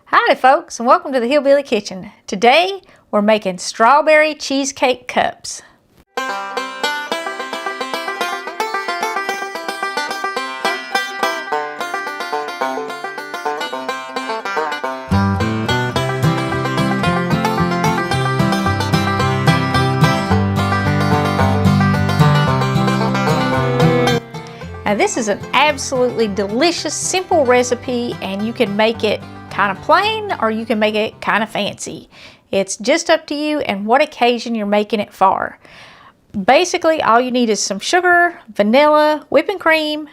Howdy folks, and welcome to the Hillbilly Kitchen. Today we're making strawberry cheesecake cups. Now this is an absolutely delicious, simple recipe, and you can make it kind of plain or you can make it kind of fancy. It's just up to you and what occasion you're making it for. Basically, all you need is some sugar, vanilla, whipping cream,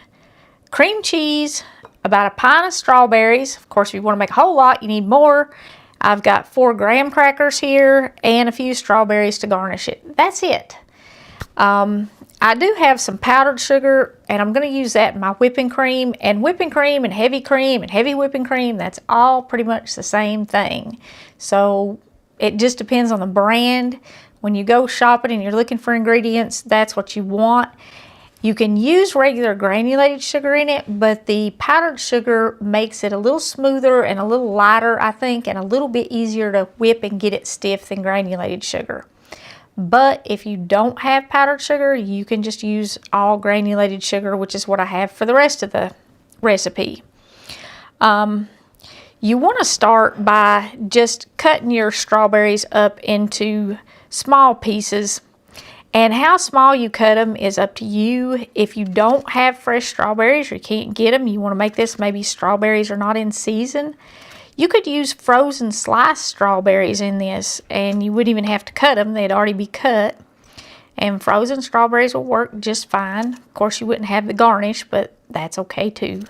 cream cheese, about a pint of strawberries. Of course, if you want to make a whole lot, you need more. I've got 4 graham crackers here and a few strawberries to garnish it. That's it. I do have some powdered sugar, and I'm going to use that in my whipping cream. And whipping cream and heavy whipping cream, that's all pretty much the same thing. So it just depends on the brand. When you go shopping and you're looking for ingredients, that's what you want. You can use regular granulated sugar in it, but the powdered sugar makes it a little smoother and a little lighter, I think, and a little bit easier to whip and get it stiff than granulated sugar. But if you don't have powdered sugar, you can just use all granulated sugar, which is what I have for the rest of the recipe. You want to start by just cutting your strawberries up into small pieces. And how small you cut them is up to you. If you don't have fresh strawberries or you can't get them, you want to make this, maybe strawberries are not in season, you could use frozen sliced strawberries in this, and you wouldn't even have to cut them. They'd already be cut. And frozen strawberries will work just fine. Of course, you wouldn't have the garnish, but that's okay too.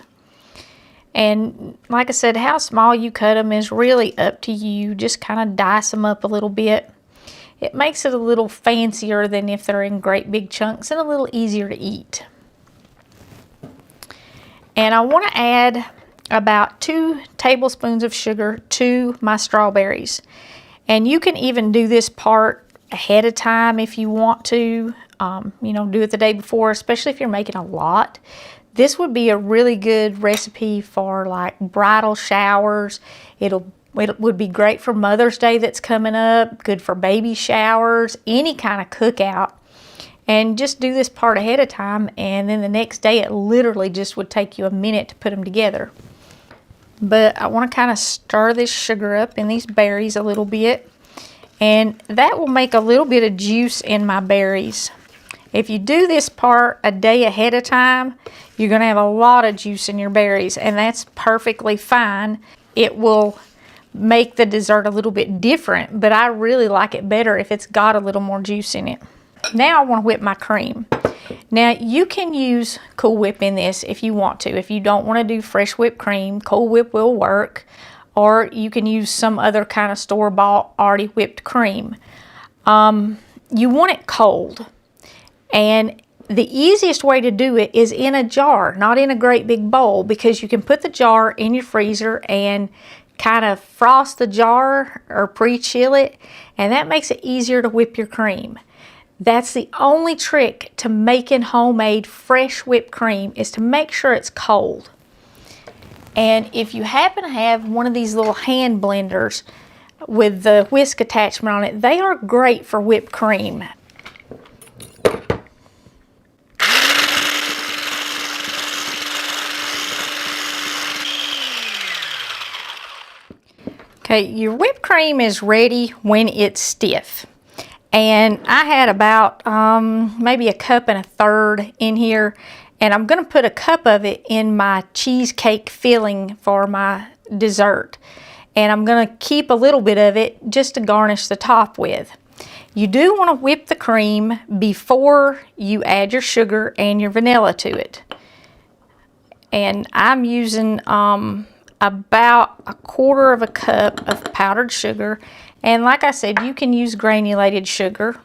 And like I said, how small you cut them is really up to you. Just kind of dice them up a little bit. It makes it a little fancier than if they're in great big chunks and a little easier to eat. And I want to add about 2 tablespoons of sugar to my strawberries. And you can even do this part ahead of time if you want to. Do it the day before, especially if you're making a lot. This would be a really good recipe for like bridal showers. It would be great for Mother's Day that's coming up, good for baby showers, any kind of cookout. And just do this part ahead of time, and then the next day it literally just would take you a minute to put them together. But I want to kind of stir this sugar up in these berries a little bit, and that will make a little bit of juice in my berries. If you do this part a day ahead of time, you're going to have a lot of juice in your berries, and that's perfectly fine. It will make the dessert a little bit different, but I really like it better if it's got a little more juice in it. Now I want to whip my cream. Now you can use Cool Whip in this if you want to. If you don't want to do fresh whipped cream, Cool Whip will work. Or you can use some other kind of store-bought already whipped cream. You want it cold. And the easiest way to do it is in a jar, not in a great big bowl, because you can put the jar in your freezer and kind of frost the jar or pre-chill it, and that makes it easier to whip your cream. That's the only trick to making homemade fresh whipped cream, is to make sure it's cold. And if you happen to have one of these little hand blenders with the whisk attachment on it, they are great for whipped cream. Okay, your whipped cream is ready when it's stiff. And I had about maybe 1 1/3 cups in here. And I'm going to put 1 cup of it in my cheesecake filling for my dessert. And I'm going to keep a little bit of it just to garnish the top with. You do want to whip the cream before you add your sugar and your vanilla to it. And I'm using about 1/4 cup of powdered sugar. And like I said, you can use granulated sugar,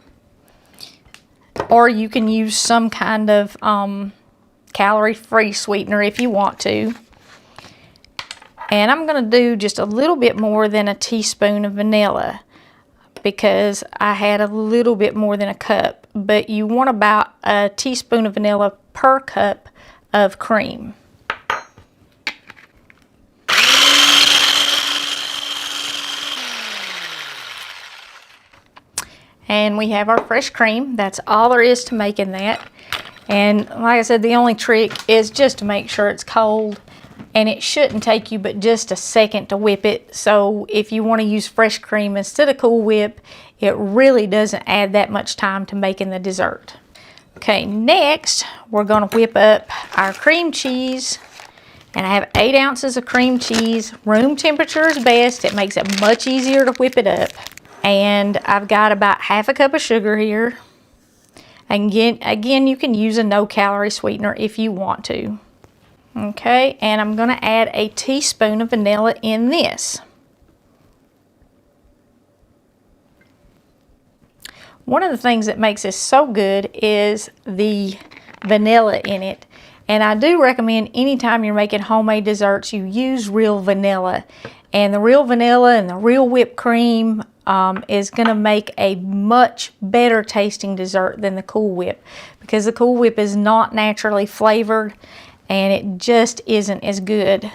or you can use some kind of calorie-free sweetener if you want to. And I'm going to do just a little bit more than a teaspoon of vanilla, because I had a little bit more than 1 cup. But you want about a teaspoon of vanilla per cup of cream. And we have our fresh cream. That's all there is to making that. And like I said, the only trick is just to make sure it's cold. And it shouldn't take you but just a second to whip it. So if you want to use fresh cream instead of Cool Whip, it really doesn't add that much time to making the dessert. Okay, next we're going to whip up our cream cheese. And I have 8 ounces of cream cheese. Room temperature is best. It makes it much easier to whip it up. And I've got about half a cup of sugar here. Again, you can use a no-calorie sweetener if you want to. Okay, and I'm going to add a teaspoon of vanilla in this. One of the things that makes this so good is the vanilla in it. And I do recommend anytime you're making homemade desserts, you use real vanilla. And the real vanilla and the real whipped cream is going to make a much better tasting dessert than the Cool Whip, because the Cool Whip is not naturally flavored and it just isn't as good.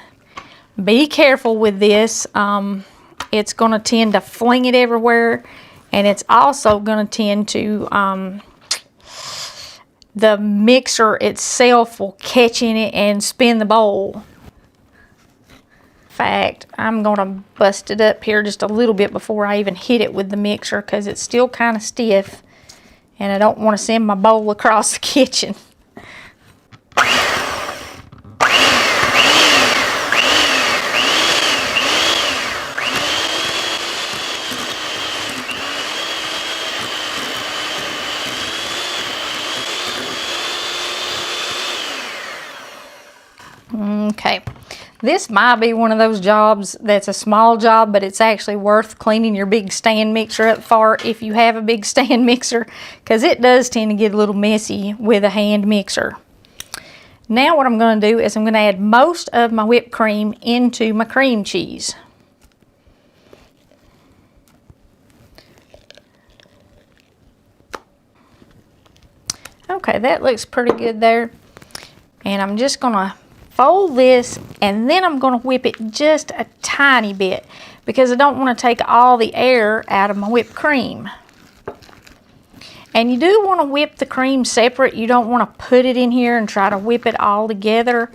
Be careful with this. It's going to tend to fling it everywhere, and it's also going to tend to the mixer itself will catch in it and spin the bowl. In fact, I'm going to bust it up here just a little bit before I even hit it with the mixer, because it's still kind of stiff and I don't want to send my bowl across the kitchen. Okay, this might be one of those jobs that's a small job, but it's actually worth cleaning your big stand mixer up for if you have a big stand mixer, because it does tend to get a little messy with a hand mixer. Now what I'm going to do is I'm going to add most of my whipped cream into my cream cheese. Okay, that looks pretty good there. And I'm just going to fold this, and then I'm going to whip it just a tiny bit, because I don't want to take all the air out of my whipped cream. And you do want to whip the cream separate. You don't want to put it in here and try to whip it all together.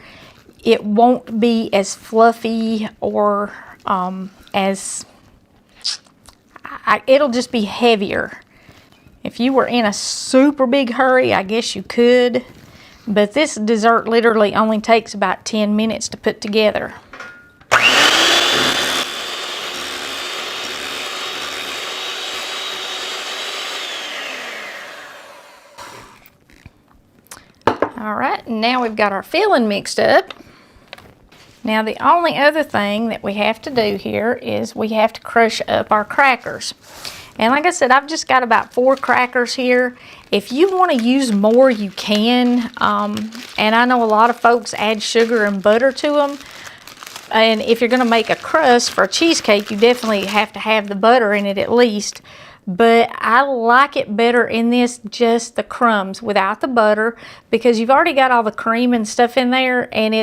It won't be as fluffy or it'll just be heavier. If you were in a super big hurry, I guess you could. But this dessert literally only takes about 10 minutes to put together. All right, now we've got our filling mixed up. Now the only other thing that we have to do here is we have to crush up our crackers. And like I said, I've just got about 4 crackers here. If you want to use more, you can. And I know a lot of folks add sugar and butter to them. And if you're going to make a crust for a cheesecake, you definitely have to have the butter in it at least. But I like it better in this, just the crumbs without the butter, because you've already got all the cream and stuff in there, and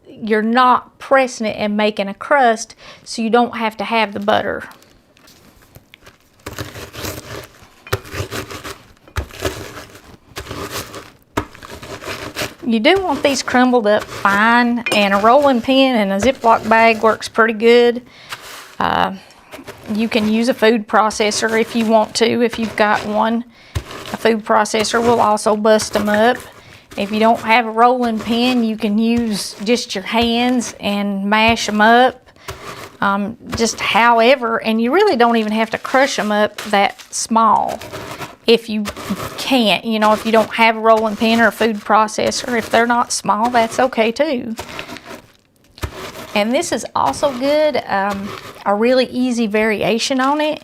you're not pressing it and making a crust, so you don't have to have the butter. You do want these crumbled up fine, and a rolling pin and a Ziploc bag works pretty good. You can use a food processor if you want to, if you've got one. A food processor will also bust them up. If you don't have a rolling pin, you can use just your hands and mash them up. Just however, and you really don't even have to crush them up that small. If you can't, if you don't have a rolling pin or a food processor, if they're not small, that's okay too. And this is also good. A really easy variation on it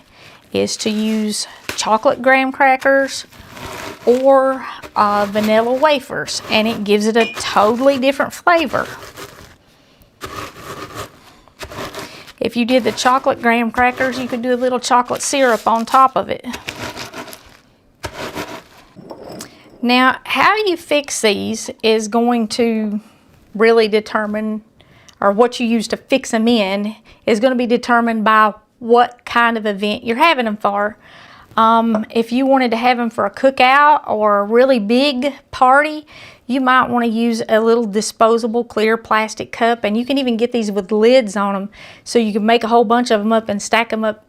is to use chocolate graham crackers or vanilla wafers, and it gives it a totally different flavor. If you did the chocolate graham crackers, you could do a little chocolate syrup on top of it. Now, how you fix these is going to really determine, or what you use to fix them in is going to be determined by what kind of event you're having them for. If you wanted to have them for a cookout or a really big party, you might want to use a little disposable clear plastic cup, and you can even get these with lids on them, so you can make a whole bunch of them up and stack them up,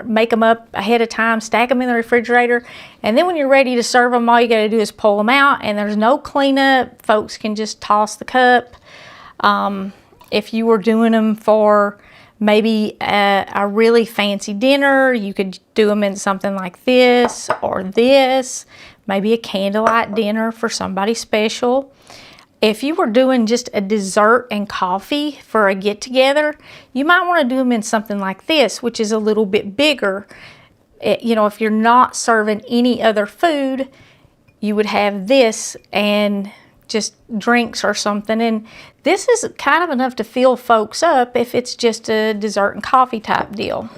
make them up ahead of time, stack them in the refrigerator, and then when you're ready to serve them, all you got to do is pull them out, and there's no cleanup. Folks can just toss the cup. If you were doing them for maybe a really fancy dinner, you could do them in something like this or this. Maybe a candlelight dinner for somebody special. If you were doing just a dessert and coffee for a get-together, you might want to do them in something like this, which is a little bit bigger. You know, if you're not serving any other food, you would have this and just drinks or something. And this is kind of enough to fill folks up if it's just a dessert and coffee type deal.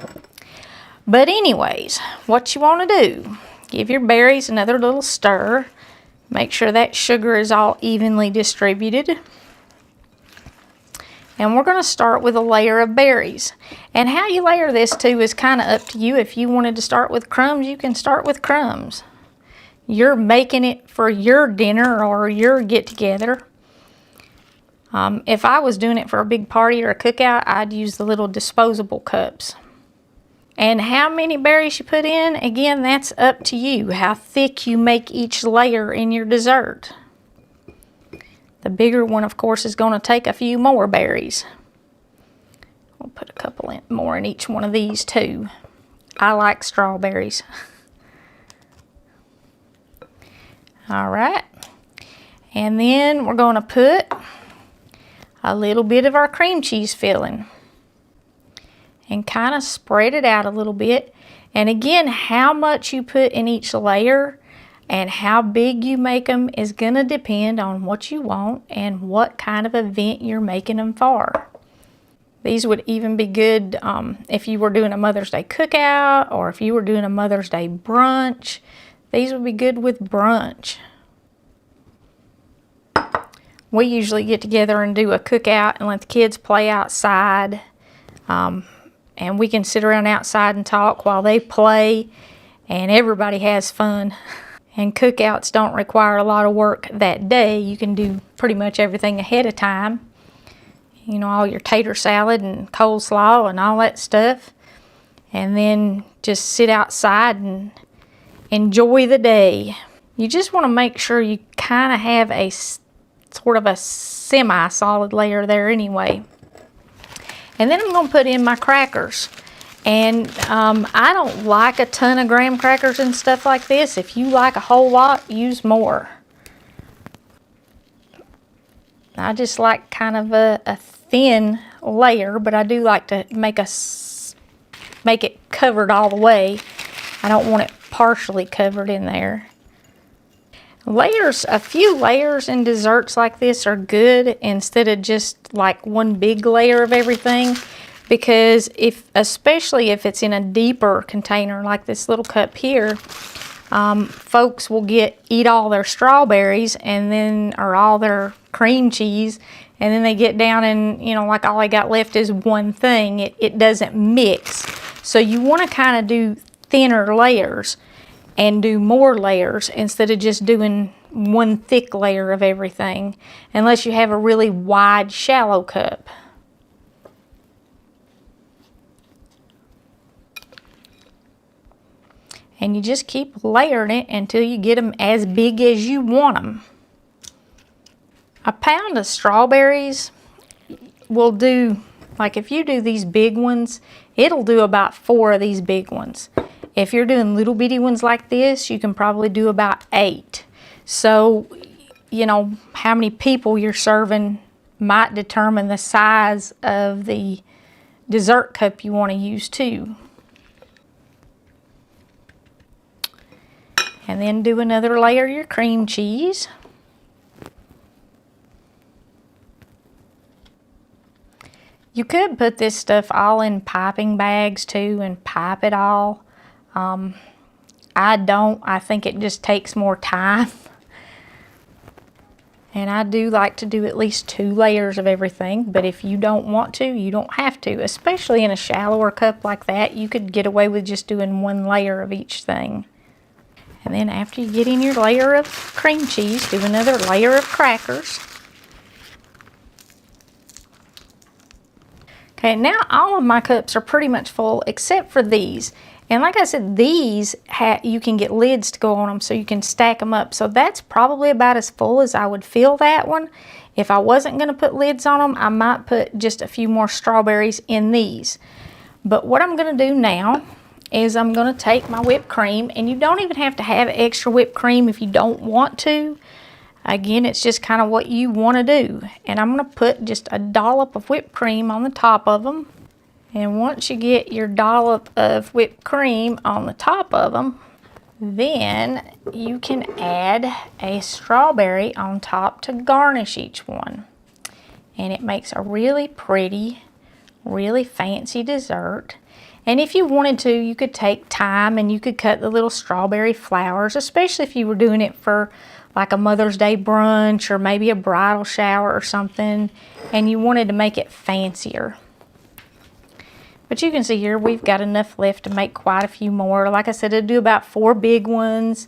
But anyways, what you want to do, give your berries another little stir. Make sure that sugar is all evenly distributed. And we're going to start with a layer of berries. And how you layer this too is kind of up to you. If you wanted to start with crumbs, you can start with crumbs. You're making it for your dinner or your get-together. If I was doing it for a big party or a cookout, I'd use the little disposable cups. And how many berries you put in, again, that's up to you. How thick you make each layer in your dessert. The bigger one, of course, is going to take a few more berries. We'll put a couple more in each one of these too. I like strawberries. All right. And then we're going to put a little bit of our cream cheese filling and kind of spread it out a little bit. And again, how much you put in each layer and how big you make them is going to depend on what you want and what kind of event you're making them for. These would even be good if you were doing a Mother's Day cookout or if you were doing a Mother's Day brunch. These would be good with brunch. We usually get together and do a cookout and let the kids play outside. And we can sit around outside and talk while they play, and everybody has fun. And cookouts don't require a lot of work that day. You can do pretty much everything ahead of time. You know, all your tater salad and coleslaw and all that stuff. And then just sit outside and enjoy the day. You just want to make sure you kind of have a sort of a semi-solid layer there anyway. And then I'm going to put in my crackers. And I don't like a ton of graham crackers and stuff like this. If you like a whole lot, use more. I just like kind of a thin layer, but I do like to make it covered all the way. I don't want it partially covered in there. Layers, a few layers in desserts like this are good instead of just like one big layer of everything, because especially if it's in a deeper container like this little cup here, folks will eat all their strawberries and then or all their cream cheese, and then they get down and, you know, like all they got left is one thing. It doesn't mix. So you want to kind of do thinner layers and do more layers instead of just doing one thick layer of everything, unless you have a really wide, shallow cup. And you just keep layering it until you get them as big as you want them. A pound of strawberries will do, like if you do these big ones, it'll do about 4 of these big ones. If you're doing little bitty ones like this, you can probably do about 8. So, you know, how many people you're serving might determine the size of the dessert cup you want to use too. And then do another layer of your cream cheese. You could put this stuff all in piping bags too and pipe it all. I don't. I think it just takes more time. And I do like to do at least 2 layers of everything, but if you don't want to, you don't have to. Especially in a shallower cup like that, you could get away with just doing 1 layer of each thing. And then after you get in your layer of cream cheese, do another layer of crackers. Okay, now all of my cups are pretty much full except for these. And like I said, these you can get lids to go on them so you can stack them up. So that's probably about as full as I would fill that one. If I wasn't going to put lids on them, I might put just a few more strawberries in these. But what I'm going to do now is I'm going to take my whipped cream, and you don't even have to have extra whipped cream if you don't want to. Again, it's just kind of what you want to do. And I'm going to put just a dollop of whipped cream on the top of them. And once you get your dollop of whipped cream on the top of them, then you can add a strawberry on top to garnish each one. And it makes a really pretty, really fancy dessert. And if you wanted to, you could take time and you could cut the little strawberry flowers, especially if you were doing it for like a Mother's Day brunch or maybe a bridal shower or something, and you wanted to make it fancier. But you can see here we've got enough left to make quite a few more. Like I said, I'll do about 4 big ones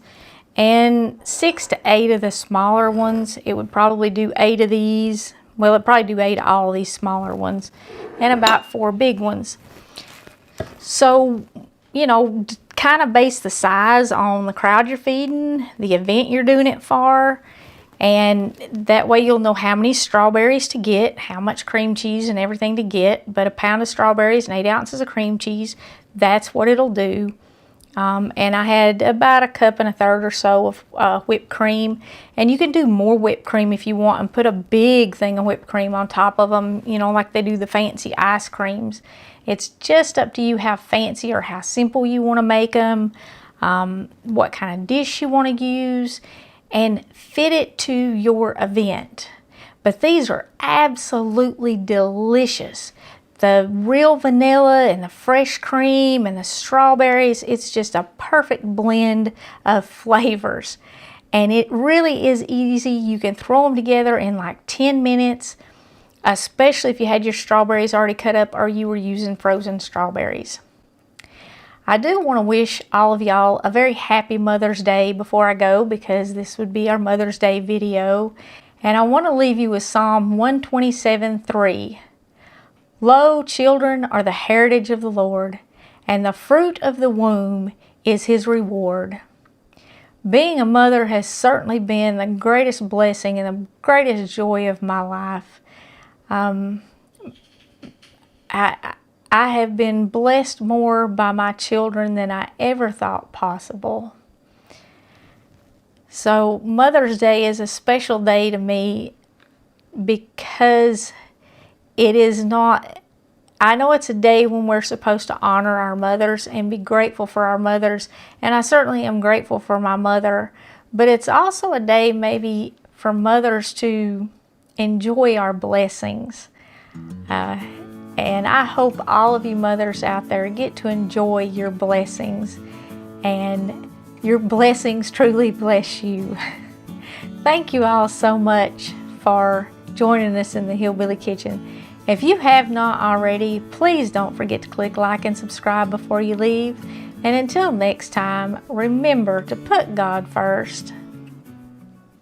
and 6 to 8 of the smaller ones. It would probably do 8 of these. Well, it'd probably do 8 of all these smaller ones and about 4 big ones. So, you know, kind of base the size on the crowd you're feeding, the event you're doing it for, and that way you'll know how many strawberries to get, how much cream cheese and everything to get. But a pound of strawberries and 8 ounces of cream cheese, that's what it'll do. And I had about 1 1/3 cups or so of whipped cream. And you can do more whipped cream if you want and put a big thing of whipped cream on top of them, you know, like they do the fancy ice creams. It's just up to you how fancy or how simple you want to make them, what kind of dish you want to use, and fit it to your event. But these are absolutely delicious. The real vanilla and the fresh cream and the strawberries, it's just a perfect blend of flavors. And it really is easy. You can throw them together in like 10 minutes, especially if you had your strawberries already cut up or you were using frozen strawberries. I do want to wish all of y'all a very happy Mother's Day before I go, because this would be our Mother's Day video. And I want to leave you with Psalm 127:3. Lo, children are the heritage of the Lord, and the fruit of the womb is His reward. Being a mother has certainly been the greatest blessing and the greatest joy of my life. I have been blessed more by my children than I ever thought possible. So Mother's Day is a special day to me because it is not, I know it's a day when we're supposed to honor our mothers and be grateful for our mothers, and I certainly am grateful for my mother, but it's also a day maybe for mothers to enjoy our blessings. And I hope all of you mothers out there get to enjoy your blessings, and your blessings truly bless you. Thank you all so much for joining us in the Hillbilly Kitchen. If you have not already, please don't forget to click like and subscribe before you leave. And until next time, remember to put God first.